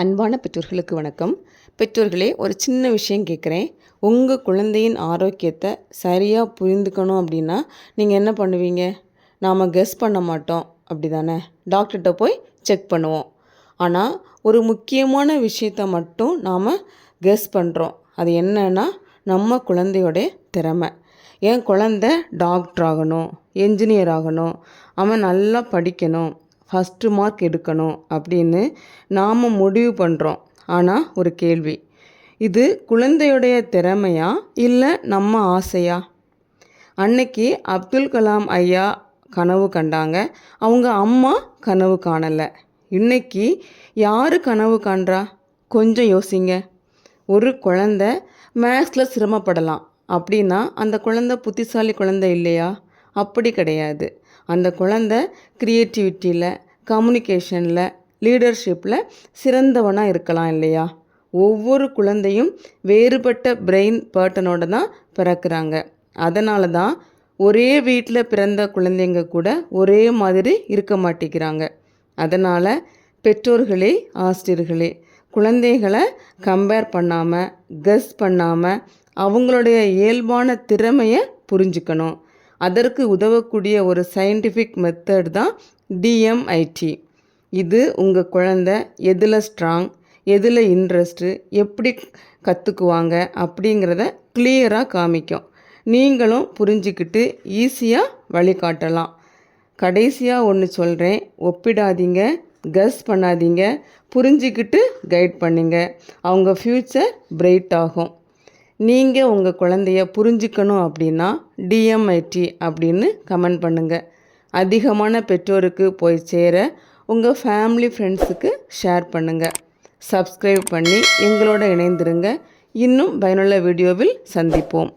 அன்பான பெற்றோர்களுக்கு வணக்கம். பெற்றோர்களே, ஒரு சின்ன விஷயம் கேட்குறேன். உங்கள் குழந்தையின் ஆரோக்கியத்தை சரியாக புரிந்துக்கணும் அப்படின்னா நீங்கள் என்ன பண்ணுவீங்க? நாம் கெஸ் பண்ண மாட்டோம், அப்படி தானே? டாக்டர்கிட்ட போய் செக் பண்ணுவோம். ஆனால் ஒரு முக்கியமான விஷயத்தை மட்டும் நாம் கெஸ் பண்ணுறோம். அது என்னன்னா, நம்ம குழந்தையோடைய திறமை. என் குழந்தை டாக்டர் ஆகணும், என்ஜினியர் ஆகணும், அவன் நல்லா படிக்கணும், ஃபஸ்ட்டு மார்க் எடுக்கணும் அப்படின்னு நாம் முடிவு பண்ணுறோம். ஆனால் ஒரு கேள்வி, இது குழந்தையுடைய திறமையா இல்லை நம்ம ஆசையா? அன்னைக்கு அப்துல் கலாம் ஐயா கனவு கண்டாங்க, அவங்க அம்மா கனவு காணலை. இன்னைக்கு யார் கனவு காண்றா? கொஞ்சம் யோசிங்க. ஒரு குழந்தை மேக்ஸில் சிரமப்படலாம் அப்படின்னா அந்த குழந்தை புத்திசாலி குழந்தை இல்லையா? அப்படி கிடையாது. அந்த குழந்தை க்ரியேட்டிவிட்டியில், கம்யூனிகேஷனில், லீடர்ஷிப்பில் சிறந்தவனாக இருக்கலாம் இல்லையா? ஒவ்வொரு குழந்தையும் வேறுபட்ட பிரெயின் பேட்டர்னோடு தான் பிறக்கிறாங்க. அதனால தான் ஒரே வீட்டில் பிறந்த குழந்தைங்க கூட ஒரே மாதிரி இருக்க மாட்டேங்கிறாங்க. அதனால் பெற்றோர்களே, ஆசிரியர்களே, குழந்தைகளை கம்பேர் பண்ணாமல், கெஸ் பண்ணாமல் அவங்களுடைய இயல்பான திறமையை புரிஞ்சுக்கணும். அதற்கு உதவக்கூடிய ஒரு சயின்டிஃபிக் மெத்தட் தான் DMIT. இது உங்கள் குழந்தை எதில் ஸ்ட்ராங், எதில் இன்ட்ரெஸ்ட்டு, எப்படி கற்றுக்குவாங்க அப்படிங்கிறத கிளியராக காமிக்கும். நீங்களும் புரிஞ்சுக்கிட்டு ஈஸியாக வழிகாட்டலாம். கடைசியாக ஒன்று சொல்கிறேன், ஒப்பிடாதீங்க, கெஸ் பண்ணாதீங்க, புரிஞ்சிக்கிட்டு கைட் பண்ணுங்க. அவங்க ஃப்யூச்சர் பிரைட் ஆகும். நீங்கள் உங்கள் குழந்தைய புரிஞ்சிக்கணும் அப்படின்னா DMIT அப்படின்னு கமெண்ட் பண்ணுங்கள். அதிகமான பெற்றோருக்கு போய் சேர உங்கள் ஃபேமிலி ஃப்ரெண்ட்ஸுக்கு ஷேர் பண்ணுங்கள். சப்ஸ்கிரைப் பண்ணி எங்களோட இணைந்திருங்க. இன்னும் பயனுள்ள வீடியோவில் சந்திப்போம்.